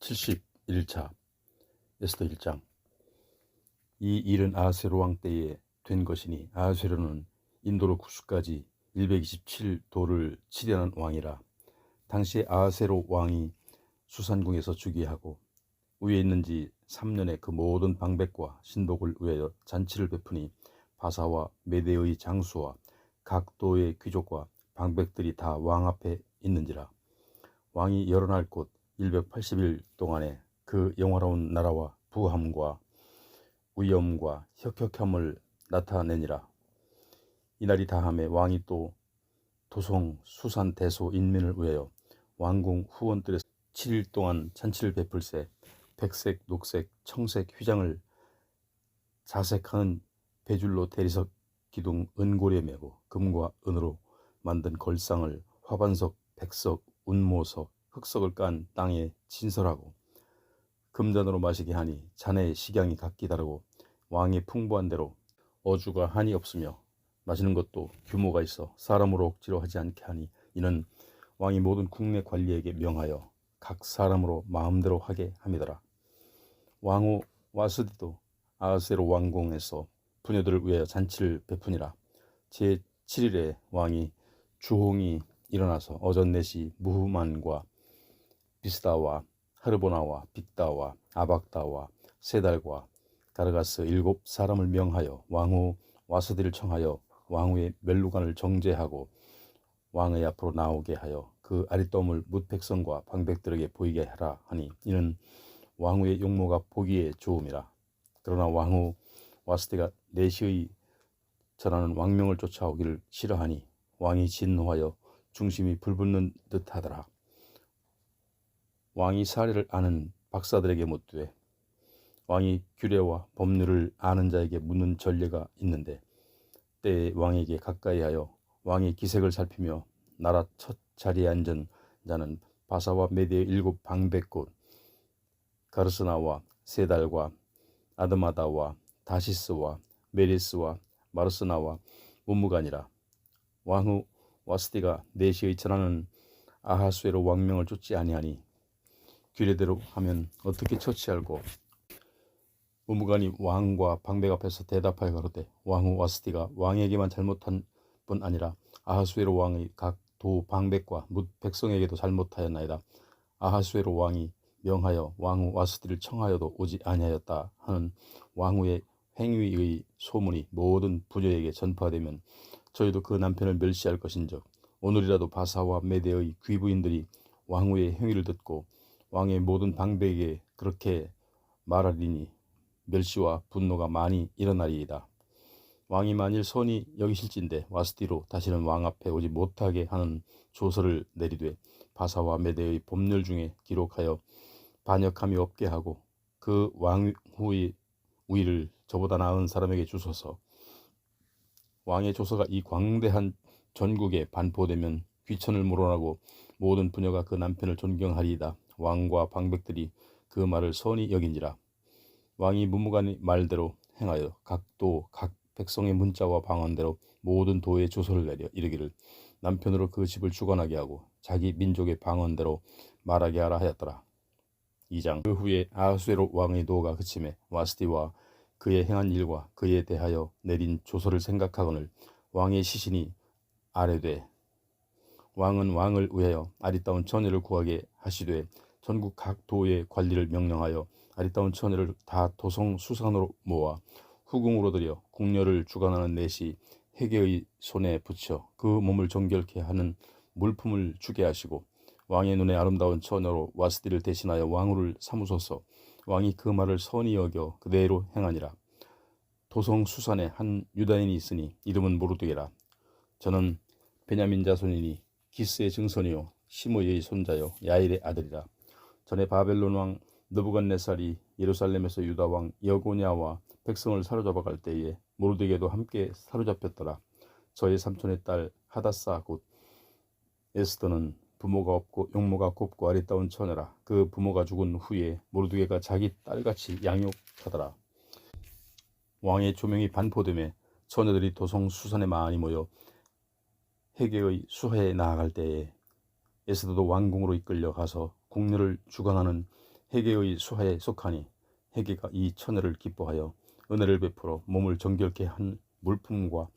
71차 에스더 1장. 이 일은 아하스웨로 왕 때에 된 것이니 아하스웨로는 인도로 구스까지 127도를 치려는 왕이라. 당시에 아하스웨로 왕이 수산궁에서 즉위하고 위에 있는 지 3년에 그 모든 방백과 신복을 위하여 잔치를 베푸니 바사와 메대의 장수와 각 도의 귀족과 방백들이 다 왕 앞에 있는지라. 왕이 여러 날 곧 180일 동안에 그 영화로운 나라와 부함과 위엄과 혁혁함을 나타내니라. 이날이 다함에 왕이 또 도송 수산 대소 인민을 위하여 왕궁 후원들에서 7일 동안 잔치를 베풀세 백색, 녹색, 청색 휘장을 자색하는 배줄로 대리석 기둥 은고리에 메고 금과 은으로 만든 걸상을 화반석, 백석, 운모석, 흑석을 깐 땅에 진설하고 금잔으로 마시게 하니 잔의 식양이 각기 다르고 왕의 풍부한 대로 어주가 한이 없으며 마시는 것도 규모가 있어 사람으로 억지로 하지 않게 하니 이는 왕이 모든 국내 관리에게 명하여 각 사람으로 마음대로 하게 함이더라. 왕후 와스디도 아하스웨로 왕궁에서 부녀들을 위하여 잔치를 베푸니라. 제7일에 왕이 주홍이 일어나서 어전넷이 무후만과 비스다와 하르보나와 빅다와 아박다와 세달과 가르가스 7사람을 명하여 왕후 와스디를 청하여 왕후의 멜루간을 정죄하고 왕의 앞으로 나오게 하여 그 아리따움을 뭇 백성과 방백들에게 보이게 하라 하니 이는 왕후의 용모가 보기에 좋음이라. 그러나 왕후 와스디가 내시의 전하는 왕명을 쫓아오기를 싫어하니 왕이 진노하여 중심이 불붙는 듯하더라. 왕이 사례를 아는 박사들에게 묻되 왕이 규례와 법률을 아는 자에게 묻는 전례가 있는데 때에 왕에게 가까이하여 왕의 기색을 살피며 나라 첫 자리에 앉은 자는 바사와 메대의 7방백 곧 가르스나와 세달과 아드마다와 다시스와 메리스와 마르스나와 문무간이라. 왕후 와스디가 내시의 전하는 아하스웨로 왕명을 쫓지 아니하니 규례대로 하면 어떻게 처치할고 문무간이 왕과 방백 앞에서 대답하여 가로되 왕후 와스디가 왕에게만 잘못한 뿐 아니라 아하스웨로 왕의 각 도 방백과 뭇 백성에게도 잘못하였나이다. 아하스웨로 왕이 명하여 왕후 와스디를 청하여도 오지 아니하였다 하는 왕후의 행위의 소문이 모든 부녀에게 전파되면 저희도 그 남편을 멸시할 것인즉 오늘이라도 바사와 메대의 귀부인들이 왕후의 행위를 듣고 왕의 모든 방백에게 그렇게 말하리니 멸시와 분노가 많이 일어나리이다. 왕이 만일 선히 여기실진대 와스디로 다시는 왕 앞에 오지 못하게 하는 조서를 내리되 바사와 메대의 법률 중에 기록하여 반역함이 없게 하고 그 왕후의 우위를 저보다 나은 사람에게 주소서. 왕의 조서가 이 광대한 전국에 반포되면 귀천을 물어나고 모든 부녀가 그 남편을 존경하리이다. 왕과 방백들이 그 말을 선히 여긴지라. 왕이 문무간의 말대로 행하여 각 도 각 백성의 문자와 방언대로 모든 도에 조서를 내려 이르기를 남편으로 그 집을 주관하게 하고 자기 민족의 방언대로 말하게 하라 하였더라. 2장. 그 후에 아하스웨로 왕의 노가 그침에 와스디와 그의 행한 일과 그에 대하여 내린 조서를 생각하거늘 왕의 시신이 아뢰되 왕은 왕을 위하여 아리따운 처녀를 구하게 하시되 전국 각 도의 관리를 명령하여 아리따운 처녀를 다 도성 수산으로 모아 후궁으로 들여 궁녀를 주관하는 넷이 해계의 손에 붙여 그 몸을 정결케 하는 물품을 주게 하시고 왕의 눈에 아름다운 처녀로 와스디를 대신하여 왕후를 삼으소서. 왕이 그 말을 선히 여겨 그대로 행하니라. 도성 수산에 한 유다인이 있으니 이름은 모르드게라. 저는 베냐민 자손이니 기스의 증손이요 시므이의 손자요 야일의 아들이라. 전에 바벨론 왕 느부갓네살이 예루살렘에서 유다 왕 여고냐와 백성을 사로잡아 갈 때에 모르드게도 함께 사로잡혔더라. 저의 삼촌의 딸 하다사 곧 에스더는 부모가 없고 용모가 곱고 아리따운 처녀라. 그 부모가 죽은 후에 모르드게가 자기 딸같이 양육하더라. 왕의 조명이 반포됨에 처녀들이 도성 수산에 많이 모여 해계의 수하에 나아갈 때에 에스더도 왕궁으로 이끌려 가서 궁녀를 주관하는 회개의 수하에 속하니 회개가 이 처녀를 기뻐하여 은혜를 베풀어 몸을 정결케 한 물품과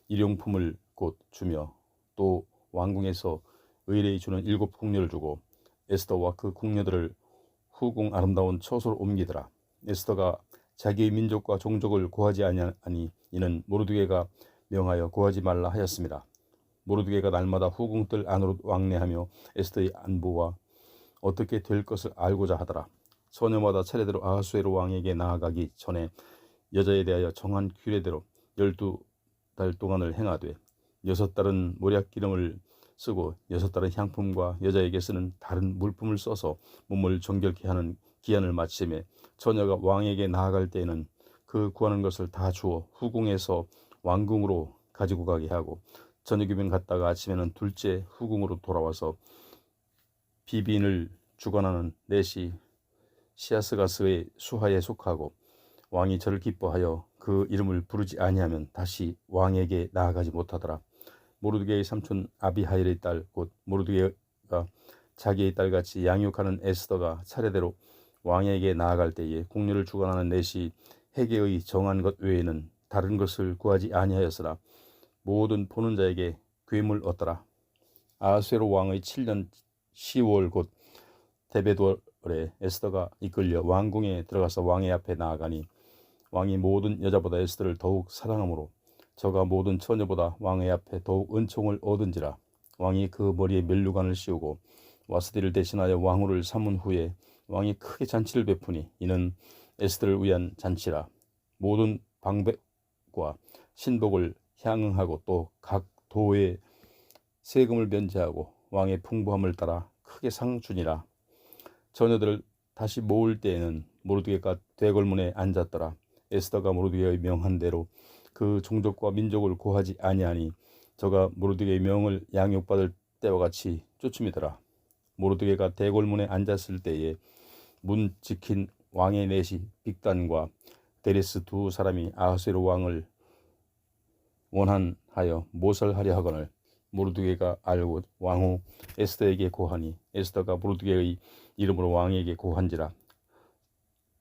일용품을 곧 주며 또 왕궁에서 의뢰히 주는 7 궁녀를 주고 에스더와 그 궁녀들을 후궁 아름다운 처소로 옮기더라. 에스더가 자기의 민족과 종족을 고하지 아니하니 이는 모르드게가 명하여 고하지 말라 하였습니다. 모르드게가 날마다 후궁들 안으로 왕래하며 에스더의 안부와 어떻게 될 것을 알고자 하더라. 소녀마다 차례대로 아하수에로 왕에게 나아가기 전에 여자에 대하여 정한 규례대로 12달 동안을 행하되 6달은 모략 기름을 쓰고 6달은 향품과 여자에게 쓰는 다른 물품을 써서 몸을 정결케 하는 기한을 마침에 처녀가 왕에게 나아갈 때에는 그 구하는 것을 다 주어 후궁에서 왕궁으로 가지고 가게 하고 저녁이면 갔다가 아침에는 둘째 후궁으로 돌아와서 비빈을 주관하는 넷이 시아스가스의 수하에 속하고 왕이 저를 기뻐하여 그 이름을 부르지 아니하면 다시 왕에게 나아가지 못하더라. 모르드게의 삼촌 아비하일의 딸 곧 모르드게가 자기의 딸같이 양육하는 에스더가 차례대로 왕에게 나아갈 때에 궁녀를 주관하는 넷이 회개의 정한 것 외에는 다른 것을 구하지 아니하였으나 모든 보는 자에게 괴물 얻더라. 아하수에로 왕의 7년 10월 곧 데베돌에 에스더가 이끌려 왕궁에 들어가서 왕의 앞에 나아가니 왕이 모든 여자보다 에스더를 더욱 사랑하므로 저가 모든 처녀보다 왕의 앞에 더욱 은총을 얻은지라. 왕이 그 머리에 멜류관을 씌우고 와스디를 대신하여 왕후를 삼은 후에 왕이 크게 잔치를 베푸니 이는 에스더를 위한 잔치라. 모든 방백과 신복을 향응하고 또 각 도에 세금을 면제하고 왕의 풍부함을 따라 크게 상 주니라. 처녀들을 다시 모을 때에는 모르드게가 대궐문에 앉았더라. 에스더가 모르드게의 명한 대로 그 종족과 민족을 고하지 아니하니 저가 모르드게의 명을 양육받을 때와 같이 쫓음이더라. 모르드게가 대궐문에 앉았을 때에 문 지킨 왕의 넷이 빅단과 데레스 두 사람이 아하수에로 왕을 원한하여 모살하려 하거늘 모르드게가 알고 왕후 에스더에게 고하니 에스더가 모르드게의 이름으로 왕에게 고한지라.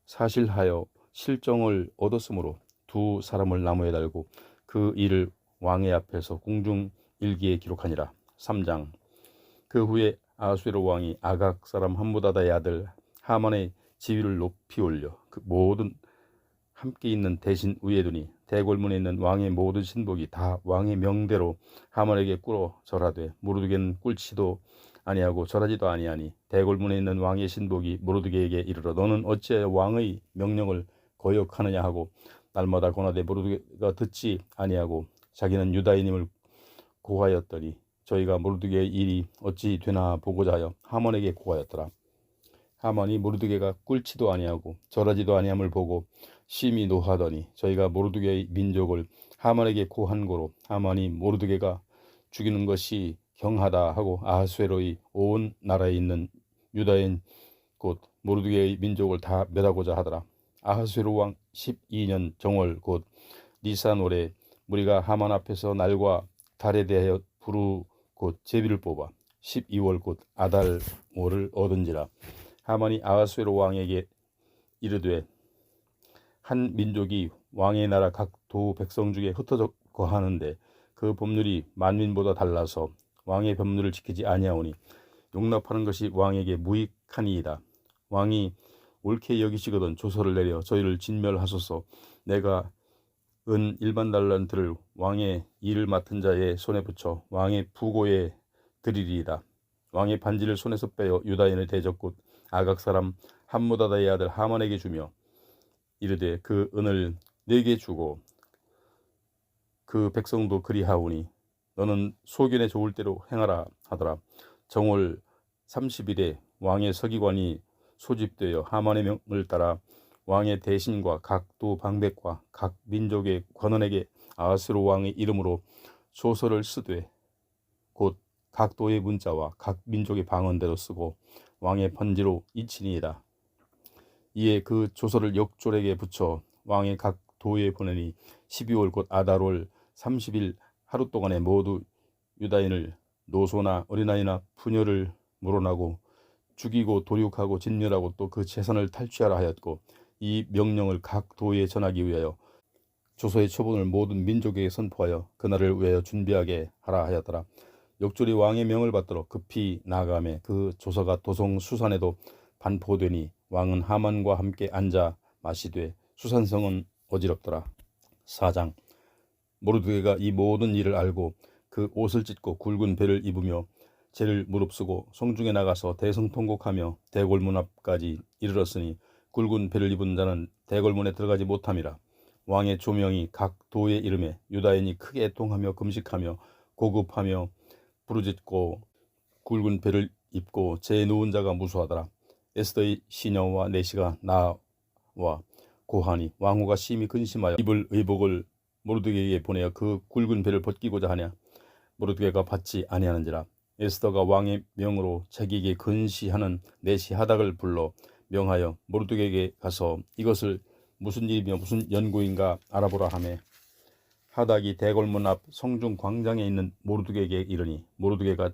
사실하여 실정을 얻었으므로 두 사람을 나무에 달고 그 일을 왕의 앞에서 궁중 일기에 기록하니라. 3장. 그 후에 아하수에로 왕이 아각 사람 함무다다의 아들 하만의 지위를 높이 올려 그 모든 함께 있는 대신 위에 두니 대궐문에 있는 왕의 모든 신복이 다 왕의 명대로 하만에게 꿇어 절하되 모르드게는 꿇지도 아니하고 절하지도 아니하니 대궐문에 있는 왕의 신복이 모르드게에게 이르러 너는 어찌하여 왕의 명령을 거역하느냐 하고 날마다 권하되 모르드게가 듣지 아니하고 자기는 유다인임을 고하였더니 저희가 모르드게의 일이 어찌 되나 보고자 하여 하만에게 고하였더라. 하만이 모르드게가 꿇지도 아니하고 절하지도 아니함을 보고 심히 노하더니 저희가 모르드게의 민족을 하만에게 고한 고로 하만이 모르드게가 죽이는 것이 경하다 하고 아하수에로의 온 나라에 있는 유다인 곧 모르드게의 민족을 다 멸하고자 하더라. 아하수에로 왕 12년 정월 곧 니산월에 무리가 하만 앞에서 날과 달에 대하여 부르 곧 제비를 뽑아 12월 곧 아달월을 얻은지라. 하만이 아하수에로 왕에게 이르되 한 민족이 왕의 나라 각 도 백성 중에 흩어져 거하는데 그 법률이 만민보다 달라서 왕의 법률을 지키지 아니하오니 용납하는 것이 왕에게 무익하니이다. 왕이 옳게 여기시거든 조서를 내려 저희를 진멸하소서. 내가 은 1만 달란트를 왕의 일을 맡은 자의 손에 붙여 왕의 부고에 드리리이다. 왕의 반지를 손에서 빼어 유다인의 대적 곧 아각 사람 함무다다의 아들 하만에게 주며 이르되 그 은을 네게 주고 그 백성도 그리하오니 너는 소견에 좋을 대로 행하라 하더라. 정월 30일에 왕의 서기관이 소집되어 하만의 명을 따라 왕의 대신과 각 도 방백과 각 민족의 관원에게 아하스로 왕의 이름으로 소설을 쓰되 곧 각 도의 문자와 각 민족의 방언대로 쓰고 왕의 편지로 이치니이다. 이에 그 조서를 역졸에게 붙여 왕의 각 도에 보내니 12월 곧 아달월 30일 하루 동안에 모두 유다인을 노소나 어린아이나 부녀를 물어나고 죽이고 도륙하고 진멸하고 또 그 재산을 탈취하라 하였고, 이 명령을 각 도에 전하기 위하여 조서의 초본을 모든 민족에게 선포하여 그날을 위하여 준비하게 하라 하였더라. 역졸이 왕의 명을 받들어 급히 나아가매 그 조서가 도성 수산에도 반포되니 왕은 하만과 함께 앉아 마시되 수산성은 어지럽더라. 4장. 모르드게가 이 모든 일을 알고 그 옷을 찢고 굵은 배를 입으며 죄를 무릅쓰고 성중에 나가서 대성통곡하며 대궐문 앞까지 이르렀으니 굵은 배를 입은 자는 대궐문에 들어가지 못함이라. 왕의 조명이 각 도의 이름에 유다인이 크게 애통하며 금식하며 고급하며 부르짖고 굵은 배를 입고 죄에 누운 자가 무수하더라. 에스더의 시녀와 내시가 나와 고하니 왕후가 심히 근심하여 입을 의복을 모르드게에게 보내어 그 굵은 배를 벗기고자 하냐. 모르드게가 받지 아니하는지라. 에스더가 왕의 명으로 자기에게 근시하는 내시 하닥을 불러 명하여 모르드게에게 가서 이것을 무슨 일이며 무슨 연구인가 알아보라 하매, 하닥이 대궐문 앞 성중 광장에 있는 모르드게에게 이르니 모르드게가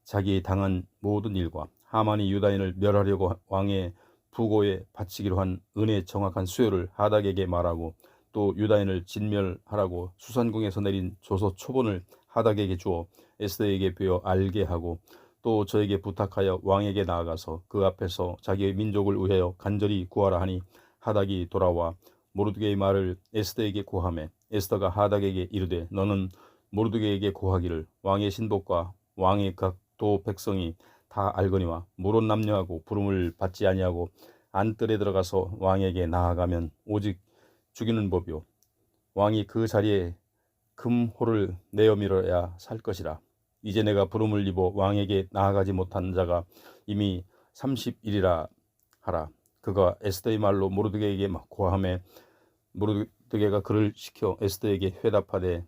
자기 당한 모든 일과 하만이 유다인을 멸하려고 왕의 부고에 바치기로 한 은혜의 정확한 수요를 하닥에게 말하고, 또 유다인을 진멸하라고 수산궁에서 내린 조서 초본을 하닥에게 주어 에스더에게 베어 알게 하고, 또 저에게 부탁하여 왕에게 나아가서 그 앞에서 자기의 민족을 위하여 간절히 구하라 하니, 하닥이 돌아와 모르드게의 말을 에스더에게 고하매, 에스더가 하닥에게 이르되 너는 모르드게에게 고하기를 왕의 신복과 왕의 각 도 백성이 다 알거니와 모론 남녀하고 부름을 받지 아니하고 안뜰에 들어가서 왕에게 나아가면 오직 죽이는 법이요 왕이 그 자리에 금호를 내어 밀어야 살 것이라. 이제 내가 부름을 입어 왕에게 나아가지 못한 자가 이미 30일이라 하라. 그가 에스더의 말로 모르드게에게 고하매 모르드게가 그를 시켜 에스더에게 회답하되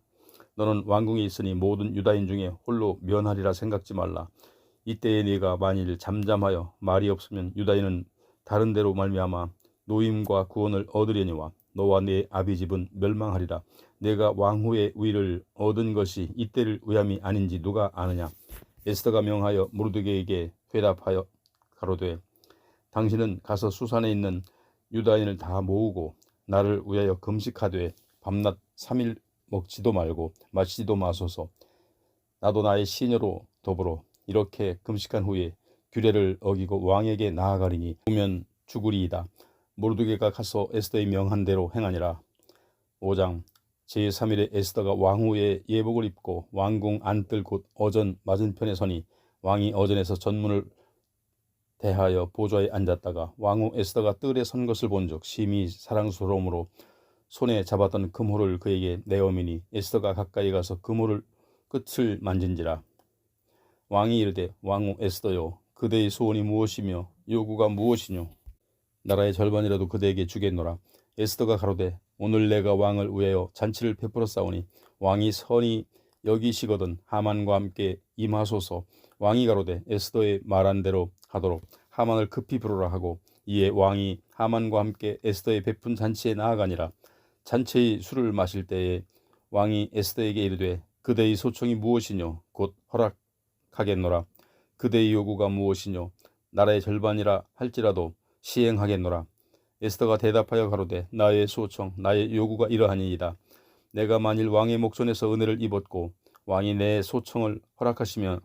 너는 왕궁에 있으니 모든 유다인 중에 홀로 면하리라 생각지 말라. 이때에 네가 만일 잠잠하여 말이 없으면 유다인은 다른 데로 말미암아 노임과 구원을 얻으려니와 너와 네 아비 집은 멸망하리라. 내가 왕후의 위를 얻은 것이 이때를 위함이 아닌지 누가 아느냐. 에스더가 명하여 모르드게에게 회답하여 가로되 당신은 가서 수산에 있는 유다인을 다 모으고 나를 위하여 금식하되 밤낮 3일 먹지도 말고 마시지도 마소서. 나도 나의 시녀로 더불어 이렇게 금식한 후에 규례를 어기고 왕에게 나아가리니 보면 죽으리이다. 모르드게가 가서 에스더의 명한 대로 행하니라. 5장. 제3일에 에스더가 왕후의 예복을 입고 왕궁 안뜰 곧 어전 맞은편에 서니 왕이 어전에서 전문을 대하여 보좌에 앉았다가 왕후 에스더가 뜰에 선 것을 본즉 심히 사랑스러움으로 손에 잡았던 금호를 그에게 내어미니 에스더가 가까이 가서 금호를 끝을 만진지라. 왕이 이르되 왕후 에스더요 그대의 소원이 무엇이며 요구가 무엇이뇨. 나라의 절반이라도 그대에게 주겠노라. 에스더가 가로되 오늘 내가 왕을 위하여 잔치를 베풀어 싸우니 왕이 선히 여기시거든 하만과 함께 임하소서. 왕이 가로되 에스더의 말한 대로 하도록 하만을 급히 부르라 하고, 이에 왕이 하만과 함께 에스더의 베푼 잔치에 나아가니라. 잔치의 술을 마실 때에 왕이 에스더에게 이르되 그대의 소청이 무엇이뇨. 곧 허락하겠노라. 그대의 요구가 무엇이뇨. 나라의 절반이라 할지라도 시행하겠노라. 에스더가 대답하여 가로되 나의 소청 나의 요구가 이러하니이다. 내가 만일 왕의 목전에서 은혜를 입었고 왕이 내 소청을 허락하시면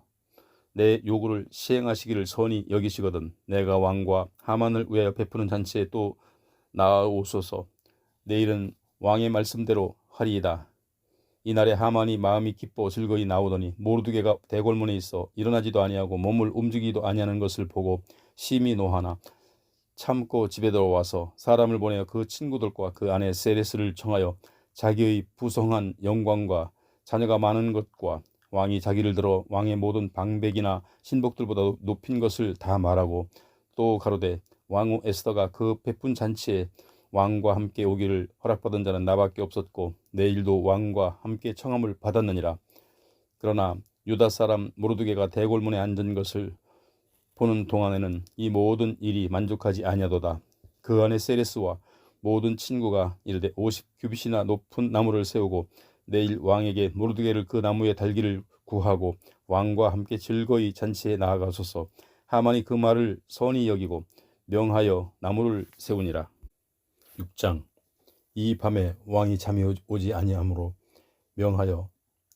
내 요구를 시행하시기를 선히 여기시거든 내가 왕과 하만을 위하여 베푸는 잔치에 또 나아오소서. 내일은 왕의 말씀대로 하리이다. 이날에 하만이 마음이 기뻐 즐거이 나오더니 모르드게가 대궐문에 있어 일어나지도 아니하고 몸을 움직이지도 아니하는 것을 보고 심히 노하나 참고 집에 들어와서 사람을 보내어 그 친구들과 그 아내 세레스를 청하여 자기의 부성한 영광과 자녀가 많은 것과 왕이 자기를 들어 왕의 모든 방백이나 신복들보다 높인 것을 다 말하고, 또 가로되 왕후 에스더가 그 베푼 잔치에 왕과 함께 오기를 허락받은 자는 나밖에 없었고 내일도 왕과 함께 청함을 받았느니라. 그러나 유다 사람 모르드게가 대궐문에 앉은 것을 보는 동안에는 이 모든 일이 만족하지 아니하도다. 그 안에 세레스와 모든 친구가 이르되 50규빗이나 높은 나무를 세우고 내일 왕에게 모르드게를 그 나무에 달기를 구하고 왕과 함께 즐거이 잔치에 나아가소서. 하만이 그 말을 선히 여기고 명하여 나무를 세우니라. 6장. 이 밤에 왕이 잠이 오지 아니하므로 명하여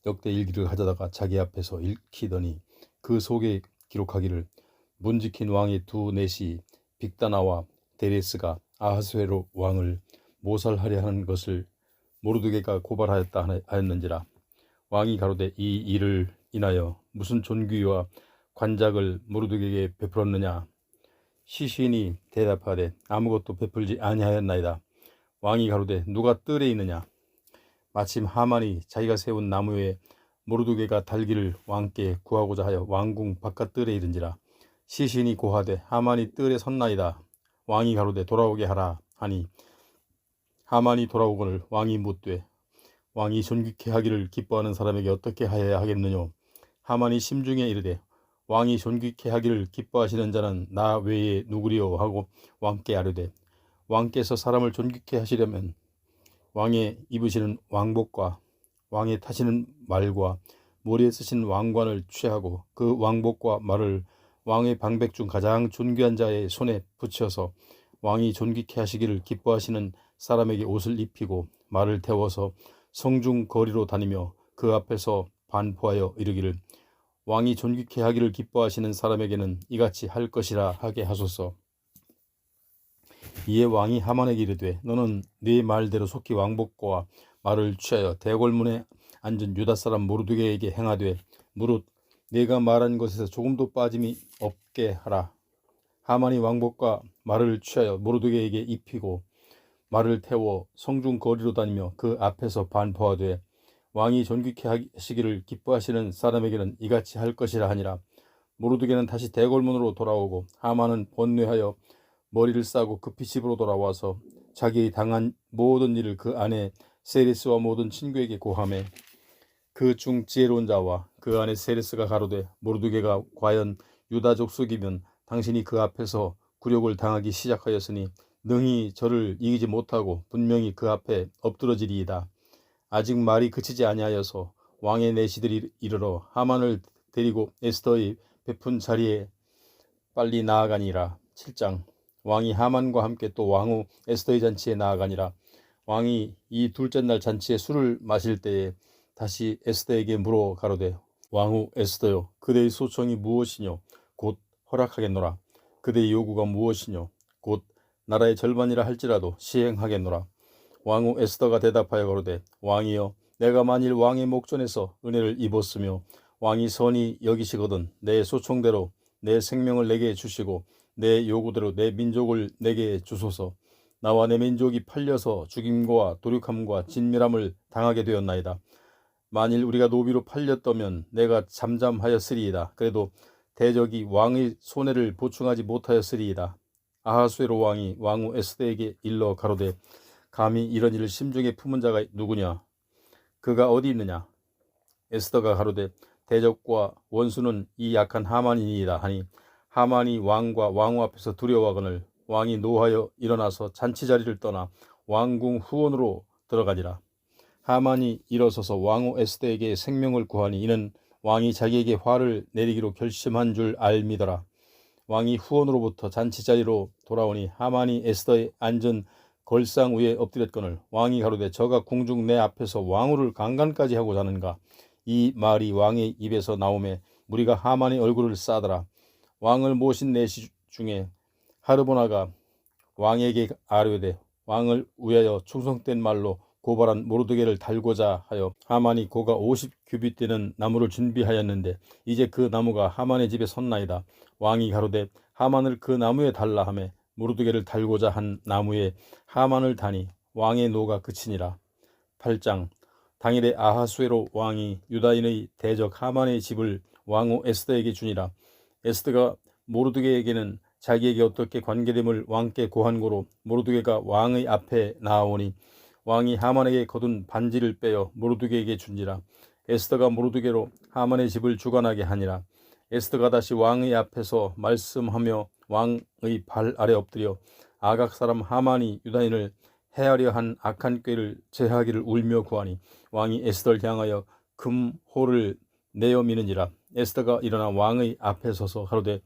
역대 일기를 가져다가 자기 앞에서 읽히더니 그 속에 기록하기를 문 지킨 왕의 두 넷이 빅다나와 데레스가 아하수에로 왕을 모살하려 하는 것을 모르드게가 고발하였다 하였는지라. 왕이 가로되 이 일을 인하여 무슨 존귀와 관작을 모르드게에게 베풀었느냐. 시신이 대답하되 아무것도 베풀지 아니하였나이다. 왕이 가로되 누가 뜰에 있느냐. 마침 하만이 자기가 세운 나무에 모르드게가 달기를 왕께 구하고자 하여 왕궁 바깥 뜰에 이른지라. 시신이 고하되 하만이 뜰에 섰나이다. 왕이 가로되 돌아오게 하라 하니 하만이 돌아오거늘 왕이 묻되 왕이 존귀케 하기를 기뻐하는 사람에게 어떻게 하여야 하겠느뇨. 하만이 심중에 이르되 왕이 존귀케 하기를 기뻐하시는 자는 나 외에 누구리요 하고 왕께 아뢰되 왕께서 사람을 존귀케 하시려면 왕의 입으시는 왕복과 왕의 타시는 말과 머리에 쓰신 왕관을 취하고 그 왕복과 말을 왕의 방백 중 가장 존귀한 자의 손에 붙여서 왕이 존귀케 하시기를 기뻐하시는 사람에게 옷을 입히고 말을 태워서 성중 거리로 다니며 그 앞에서 반포하여 이르기를 왕이 존귀케 하기를 기뻐하시는 사람에게는 이같이 할 것이라 하게 하소서. 이에 왕이 하만에게 이르되 너는 네 말대로 속히 왕복과 말을 취하여 대궐문에 앉은 유다 사람 모르드게에게 행하되 무릇 네가 말한 것에서 조금도 빠짐이 없게 하라. 하만이 왕복과 말을 취하여 모르드게에게 입히고 말을 태워 성중 거리로 다니며 그 앞에서 반포하되 왕이 존귀케 하시기를 기뻐하시는 사람에게는 이같이 할 것이라 하니라. 모르드게는 다시 대궐문으로 돌아오고 하만은 번뇌하여 머리를 싸고 급히 집으로 돌아와서 자기 당한 모든 일을 그 아내 세레스와 모든 친구에게 고하매 그 중 지혜로운 자와 그 아내 세레스가 가로되 모르드게가 과연 유다 족속이면 당신이 그 앞에서 굴욕을 당하기 시작하였으니 능히 저를 이기지 못하고 분명히 그 앞에 엎드러지리이다. 아직 말이 그치지 아니하여서 왕의 내시들이 이르러 하만을 데리고 에스더의 베푼 자리에 빨리 나아가니라. 7장. 왕이 하만과 함께 또 왕후 에스더의 잔치에 나아가니라. 왕이 이 둘째 날 잔치에 술을 마실 때에 다시 에스더에게 물어 가로되 왕후 에스더여 그대의 소청이 무엇이뇨 곧 허락하겠노라. 그대의 요구가 무엇이뇨 곧 나라의 절반이라 할지라도 시행하겠노라. 왕후 에스더가 대답하여 가로되 왕이여 내가 만일 왕의 목전에서 은혜를 입었으며 왕이 선히 여기시거든 내 소청대로 내 생명을 내게 주시고 내 요구대로 내 민족을 내게 주소서. 나와 내 민족이 팔려서 죽임과 도륙함과 진멸함을 당하게 되었나이다. 만일 우리가 노비로 팔렸다면 내가 잠잠하였으리이다. 그래도 대적이 왕의 손해를 보충하지 못하였으리이다. 아하수에로 왕이 왕후 에스더에게 일러 가로되 감히 이런 일을 심중에 품은 자가 누구냐 그가 어디 있느냐. 에스더가 가로되 대적과 원수는 이 약한 하만이니이다 하니 하만이 왕과 왕후 앞에서 두려워하거늘 왕이 노하여 일어나서 잔치 자리를 떠나 왕궁 후원으로 들어가니라. 하만이 일어서서 왕후 에스더에게 생명을 구하니 이는 왕이 자기에게 화를 내리기로 결심한 줄 알미더라. 왕이 후원으로부터 잔치 자리로 돌아오니 하만이 에스더의 앉은 걸상 위에 엎드렸거늘 왕이 가로되 저가 궁중 내 앞에서 왕후를 강간까지 하고 자는가. 이 말이 왕의 입에서 나오매 무리가 하만의 얼굴을 싸더라. 왕을 모신 내시 중에 하르보나가 왕에게 아뢰되 왕을 위하여 충성된 말로 고발한 모르드게를 달고자 하여 하만이 고가 50규빗 되는 나무를 준비하였는데 이제 그 나무가 하만의 집에 섰나이다. 왕이 가로되 하만을 그 나무에 달라 하매 모르드게를 달고자 한 나무에 하만을 다니 왕의 노가 그치니라. 8장. 당일에 아하수에로 왕이 유다인의 대적 하만의 집을 왕후 에스더에게 주니라. 에스더가 모르드게에게는 자기에게 어떻게 관계됨을 왕께 고한 고로 모르드게가 왕의 앞에 나아오니 왕이 하만에게 거둔 반지를 빼어 모르드게에게 준지라. 에스더가 모르드게로 하만의 집을 주관하게 하니라. 에스더가 다시 왕의 앞에서 말씀하며 왕의 발 아래 엎드려 아각 사람 하만이 유다인을 해하려 한 악한 꾀를 제하기를 울며 구하니 왕이 에스더를 향하여 금호를 내어 미는지라. 에스더가 일어나 왕의 앞에 서서 가로되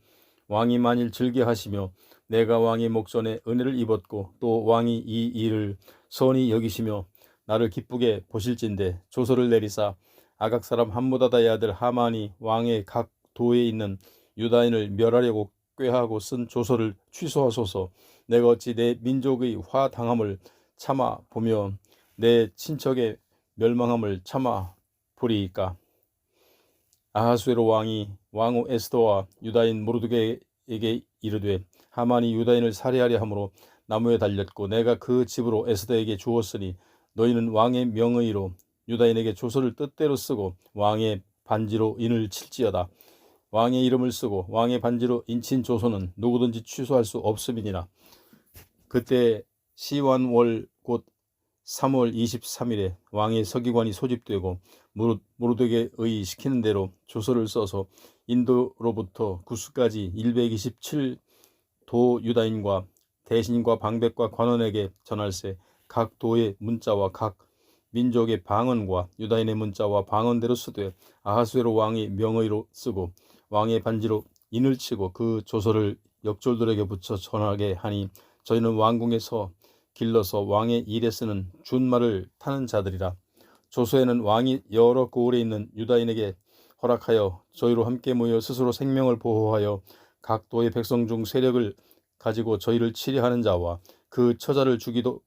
왕이 만일 즐겨하시며 내가 왕의 목전에 은혜를 입었고 또 왕이 이 일을 선히 여기시며 나를 기쁘게 보실진대 조서를 내리사 아각 사람 함무다다의 아들 하만이 왕의 각 도에 있는 유다인을 멸하려고 꾀하고 쓴 조서를 취소하소서. 내가 어찌 내 민족의 화당함을 참아 보며 내 친척의 멸망함을 참아 보리이까. 아하수에로 왕이 왕후 에스더와 유다인 모르드게에게 이르되 하만이 유다인을 살해하려 함으로 나무에 달렸고 내가 그 집으로 에스더에게 주었으니 너희는 왕의 명의로 유다인에게 조서를 뜻대로 쓰고 왕의 반지로 인을 칠지어다. 왕의 이름을 쓰고 왕의 반지로 인친 조서는 누구든지 취소할 수 없음이니라. 그때 시완월 곧 3월 23일에 왕의 서기관이 소집되고 모르드게의 시키는 대로 조서를 써서 인도로부터 구스까지 127도 유다인과 대신과 방백과 관원에게 전할세. 각 도의 문자와 각 민족의 방언과 유다인의 문자와 방언대로 쓰되 아하수에로 왕의 명의로 쓰고 왕의 반지로 인을 치고 그 조서를 역졸들에게 붙여 전하게 하니 저희는 왕궁에서 길러서 왕의 일에 쓰는 준말을 타는 자들이라. 조서에는 왕이 여러 고을에 있는 유다인에게 허락하여 저희로 함께 모여 스스로 생명을 보호하여 각 도의 백성 중 세력을 가지고 저희를 치려하는 자와 그 처자를 죽이고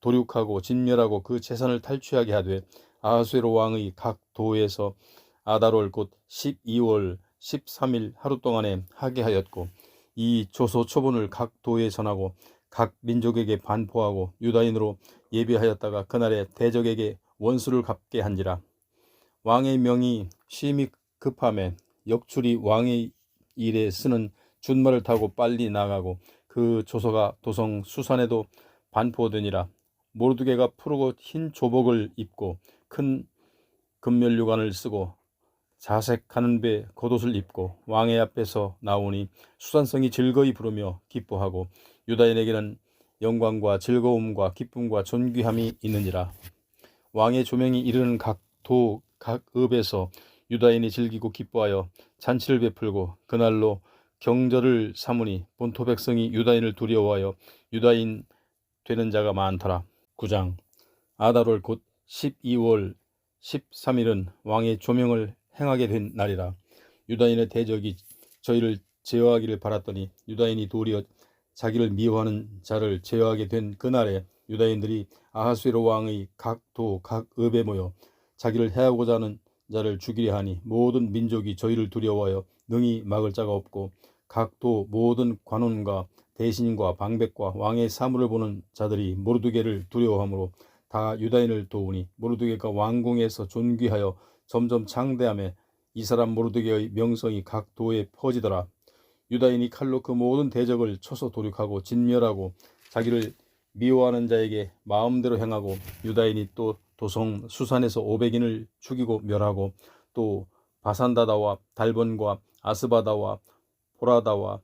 도륙하고 진멸하고 그 재산을 탈취하게 하되 아하수에로 왕의 각 도에서 아달월 곧 12월 13일 하루 동안에 하게 하였고 이 조서 초본을 각 도에 전하고 각 민족에게 반포하고 유다인으로 예비하였다가 그날에 대적에게 원수를 갚게 한지라. 왕의 명이 심히 급함에 역출이 왕의 일에 쓰는 준말을 타고 빨리 나가고 그 조서가 도성 수산에도 반포되니라. 모르드게가 푸르고 흰 조복을 입고 큰 금면류관을 쓰고 자색 가는 배 겉옷을 입고 왕의 앞에서 나오니 수산성이 즐거이 부르며 기뻐하고 유다인에게는 영광과 즐거움과 기쁨과 존귀함이 있느니라. 왕의 조명이 이르는 각 도 각 읍에서 유다인이 즐기고 기뻐하여 잔치를 베풀고 그날로 경절을 삼으니 본토 백성이 유다인을 두려워하여 유다인 되는 자가 많더라. 9장. 아달월 곧 12월 13일은 왕의 조명을 행하게 된 날이라. 유다인의 대적이 저희를 제어하기를 바랐더니 유다인이 도리어 자기를 미워하는 자를 제어하게 된 그날에 유다인들이 아하수에로 왕의 각 도 각 읍에 모여 자기를 해하고자 하는 자를 죽이려 하니 모든 민족이 저희를 두려워하여 능히 막을 자가 없고 각 도 모든 관원과 대신과 방백과 왕의 사물을 보는 자들이 모르드게를 두려워하므로 다 유다인을 도우니 모르드게가 왕궁에서 존귀하여 점점 창대하며 이 사람 모르드게의 명성이 각 도에 퍼지더라. 유다인이 칼로 그 모든 대적을 쳐서 도륙하고 진멸하고 자기를 미워하는 자에게 마음대로 행하고 유다인이 또 도성 수산에서 500인을 죽이고 멸하고 또 바산다다와 달본과 아스바다와 보라다와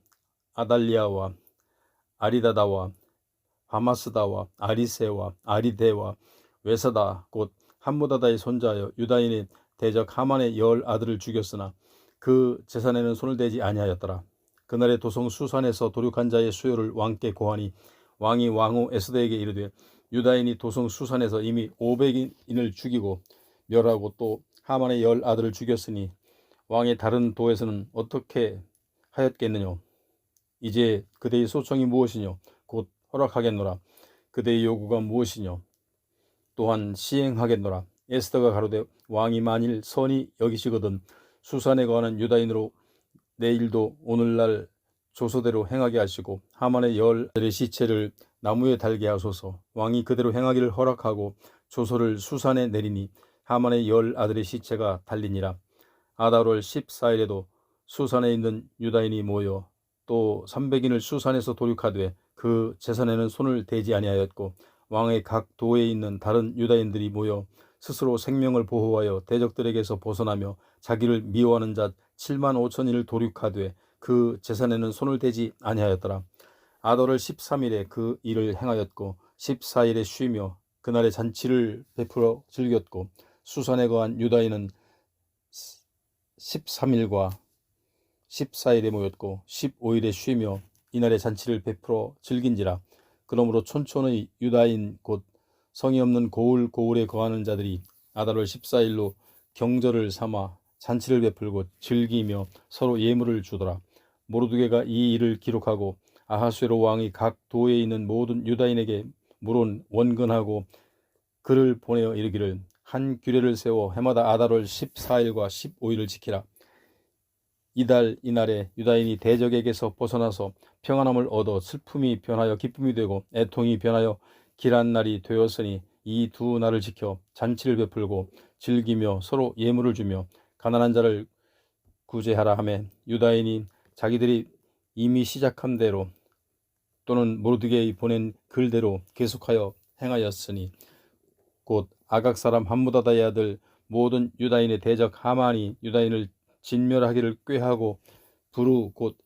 아달리아와 아리다다와 바마스다와 아리세와 아리데와 외사다 곧 함무다다의 손자여 유다인의 대적 하만의 10 아들을 죽였으나 그 재산에는 손을 대지 아니하였더라. 그날에 도성 수산에서 도륙한 자의 수요를 왕께 고하니 왕이 왕후 에스더에게 이르되 유다인이 도성 수산에서 이미 500인을 죽이고 멸하고 또 하만의 10 아들을 죽였으니 왕의 다른 도에서는 어떻게 하였겠느냐. 이제 그대의 소청이 무엇이뇨. 곧 허락하겠노라. 그대의 요구가 무엇이뇨. 또한 시행하겠노라. 에스더가 가로되 왕이 만일 선히 여기시거든 수산에 거하는 유다인으로 내일도 오늘날 조서대로 행하게 하시고 하만의 10 아들의 시체를 나무에 달게 하소서. 왕이 그대로 행하기를 허락하고 조서를 수산에 내리니 하만의 10 아들의 시체가 달리니라. 아달월 14일에도 수산에 있는 유다인이 모여 또 300인을 수산에서 도륙하되 그 재산에는 손을 대지 아니하였고 왕의 각 도에 있는 다른 유다인들이 모여 스스로 생명을 보호하여 대적들에게서 벗어나며 자기를 미워하는 자 7만 5천인을 도륙하되 그 재산에는 손을 대지 아니하였더라. 아달월 13일에 그 일을 행하였고 14일에 쉬며 그날에 잔치를 베풀어 즐겼고 수산에 거한 유다인은 13일과 14일에 모였고 15일에 쉬며 이날에 잔치를 베풀어 즐긴지라. 그러므로 촌촌의 유다인 곧 성이 없는 고을에 거하는 자들이 아달월 14일로 경절을 삼아 잔치를 베풀고 즐기며 서로 예물을 주더라. 모르드게가 이 일을 기록하고 아하수에로 왕이 각 도에 있는 모든 유다인에게 물은 원근하고 글을 보내어 이르기를, 한 규례를 세워 해마다 아달월 14일과 15일을 지키라. 이달 이날에 유다인이 대적에게서 벗어나서 평안함을 얻어 슬픔이 변하여 기쁨이 되고 애통이 변하여 길한 날이 되었으니 이 두 날을 지켜 잔치를 베풀고 즐기며 서로 예물을 주며 가난한 자를 구제하라 하매, 유다인이 자기들이 이미 시작한 대로 또는 모르드게이 보낸 글대로 계속하여 행하였으니, 곧 아각 사람 함무다다의 아들 모든 유다인의 대적 하만이 유다인을 진멸하기를 꾀하고 부르 곧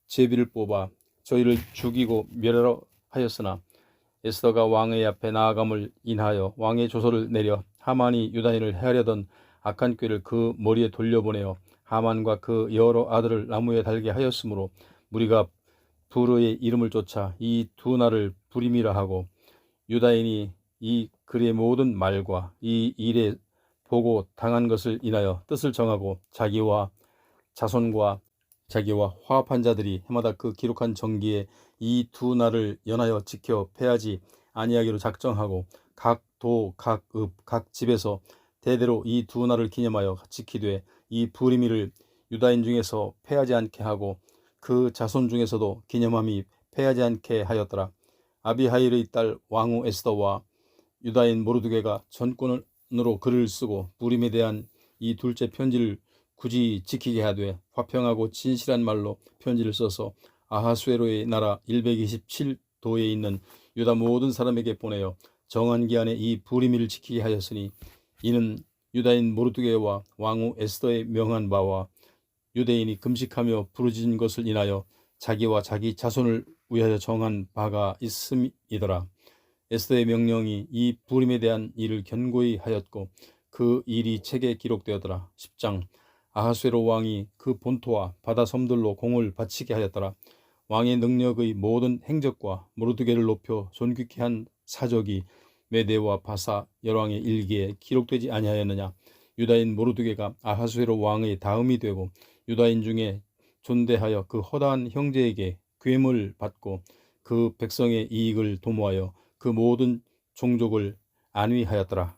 제비를 뽑아 저희를 죽이고 멸하려 하였으나, 에스더가 왕의 앞에 나아감을 인하여 왕의 조서를 내려 하만이 유다인을 해하려던 악한 꾀를 그 머리에 돌려보내어 하만과 그 여러 아들을 나무에 달게 하였으므로 무리가 부르의 이름을 쫓아 이 두 날을 부림이라 하고, 유다인이 이 글의 모든 말과 이 일에 보고 당한 것을 인하여 뜻을 정하고 자기와 자손과 자기와 화합한 자들이 해마다 그 기록한 정기에 이 두 날을 연하여 지켜 패하지 아니하기로 작정하고 각 도, 각 읍, 각 집에서 대대로 이 두 날을 기념하여 지키되 이 부리미를 유다인 중에서 패하지 않게 하고 그 자손 중에서도 기념함이 패하지 않게 하였더라. 아비하일의 딸 왕후 에스더와 유다인 모르드게가 전권으로 글을 쓰고 부림에 대한 이 둘째 편지를 굳이 지키게 하되 화평하고 진실한 말로 편지를 써서 아하수에로의 나라 127도에 있는 유다 모든 사람에게 보내어 정한 기한에 이 부리미를 지키게 하였으니, 이는 유다인 모르드게와 왕후 에스더의 명한 바와 유대인이 금식하며 부르짖은 것을 인하여 자기와 자기 자손을 위하여 정한 바가 있음이더라. 에스더의 명령이 이 부림에 대한 일을 견고히 하였고 그 일이 책에 기록되었더라. 10장. 아하수에로 왕이 그 본토와 바다 섬들로 공을 바치게 하였더라. 왕의 능력의 모든 행적과 모르드게를 높여 존귀케 한 사적이 메대와 바사 열왕의 일기에 기록되지 아니하였느냐. 유다인 모르드게가 아하수에로 왕의 다음이 되고 유다인 중에 존대하여 그 허다한 형제에게 괴물 받고 그 백성의 이익을 도모하여 그 모든 종족을 안위하였더라.